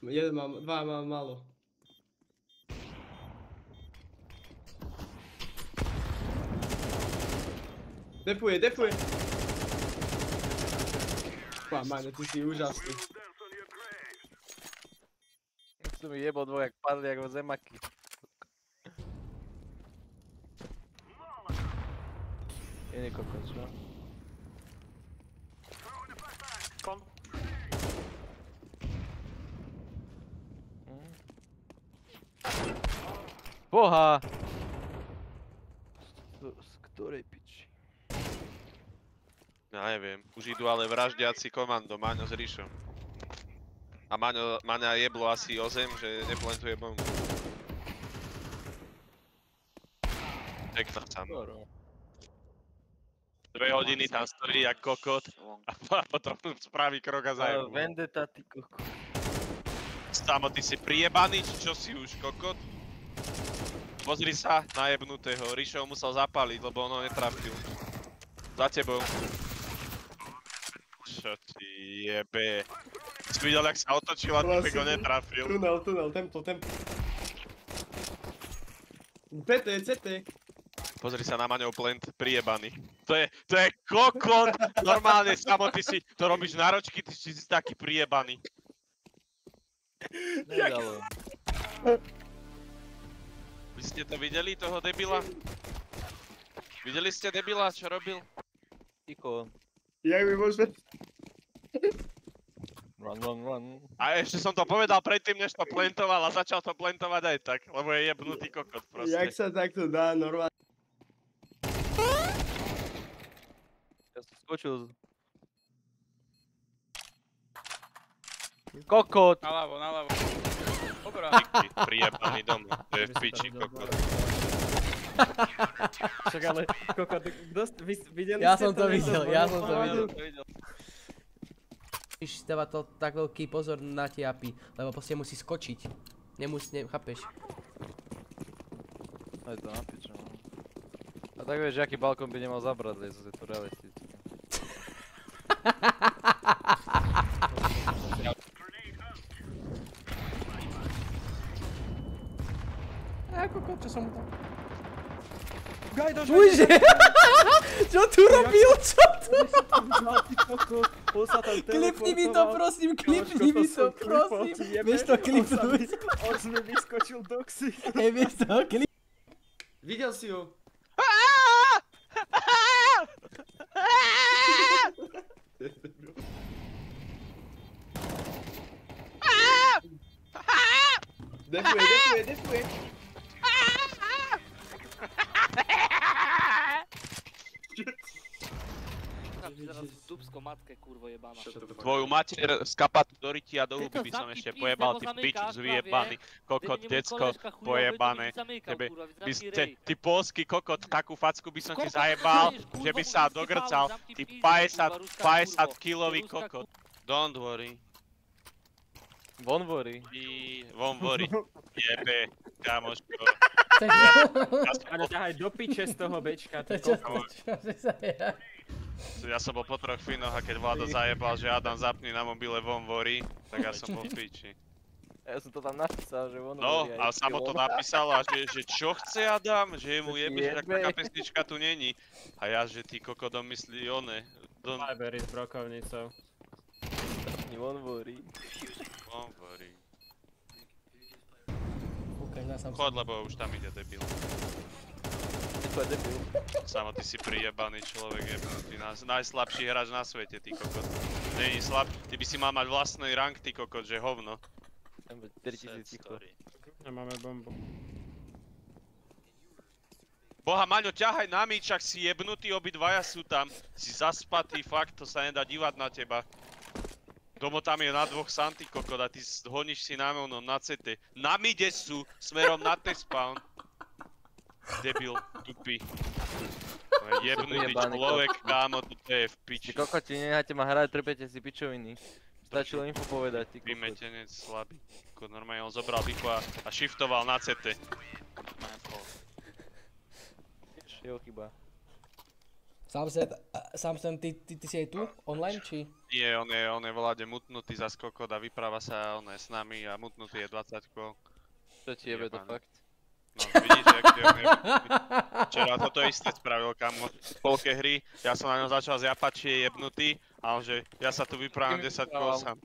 Jeden mám, dva mám málo. Defuje. Maňo, ty si úžasný. Som mi jebol dvojak, padli ako zemaky. Iný kokos, čo? Kon. Boha! Z ktorej piči? Ja neviem, už idú ale vraždiaci komando, Maňo s Ríšom. A Maňa jeblo asi o zem, že neplantuje bombu. Pekná tam. 2 hodiny tam stojí jak kokot a potom spraví krok a zajeblo. Vendetta, ty kokot. Samo, ty si priebaný, či čo si už kokot? Pozri sa na jebnutého, Ríšo musel zapáliť, lebo ono netrafil. Za tebou. Čo ti jebe? Si videl, jak sa otočil a typek ho netrafil. Tunel, tempo. CT. Pozri sa na Maňov plant, priebaný. To je kokot! Normálne, Samo, ty si to robíš na ročky, ty si taký priebaný. Nedalo. Vy ste to videli, toho debila? Videli ste debila, čo robil? Ticho. Jak mi môžeme... Run. A ešte som to povedal predtým, než to plantoval a začal to plantovať aj tak, lebo je jebnutý kokot proste. Jak sa takto dá normálne... Ja som skočil. Kokot! Naľavo. Dobrá. Ty prijebaný dom, to je v piči kokot. Však ale kokot, videli Ja ste som to videl. Videl. Musíš dávať to tak veľký pozor na tie apy, lebo proste musí skočiť. Chápeš? Aj to na piču. A tak vieš, aký balkón by nemal zabrať, lebo je to realistické. Čo som mu tam... Gajdo, Čujže! Čo tu robil? Klipni mi to, prosím, Vieš to klipnúť? On z mňa vyskočil doxy. Hej, vieš to klipnúť? Videl si ho? Defuje. Teraz dubsko matke, kurvo jebana. Tvoju mater skapať do ryti a do huby by som ešte pojebal, ty pičus vyjebaný, kokot, decko, pojebané. Ty polský kokot, takú facku by som ti zajebal, že by sa dogrcal, ty 50 kilový kokot. Don't worry. Von worry. Jebe, kamoško. Ale ťahaj do piče z toho bečka, ty Čo kokot. sa je? Ja som bol po 3 finoch a keď Vlado zajebal, že Adam zapni na mobile von worry, tak ja som bol v piči. Ja som to tam napísal, že von No, worry. a Samo to napísal a že čo chce Adam, že mu jebe, že taká pesnička tu není. A ja, že ty koko domyslí one. Fibery s brokovnicou. Von worry. Von worry. Kúkaš na sám. Chod, lebo už tam ide debil. Tyko je debil. Samo, ty si prijebaný človek, jebnutý. Najslabší hráč na svete, ty kokot. Není slab, ty by si mal mať vlastný rank, ty kokot, že hovno. 3000 ticho. Nemáme bombu. Boha, Maňo, ťahaj na míč, ak si jebnutý, obidvaja sú tam. Si zaspatý, fakt, to sa nedá dívať na teba. Domo tam je na 2 santy, kokot, a ty honíš si na mňom na CT. Na mide sú, smerom na T-spawn. Debil, tupý. Jebnutý človek, kámo, to je v piči. Ty kokoti, nehajte ma hrať, trpete si pičoviny. Stačilo info povedať, ty kokot. Vymetenec slabý. Normálne on zobral bifu a shiftoval na CT. Jeho chyba. Samson, ty si aj tu? Online, či? Nie, on je voláde mutnutý za skokot a vypráva sa on je s nami a mutnutý je 20. Čo ti jebe to Jebaný. fakt? No vidíš, jak je on je jebnutý. Včera toto isté spravil kamo v polke hry, ja som na ňom začal zjapať, či je jebnutý a on že ja sa tu vyprávam 10 kôl sám.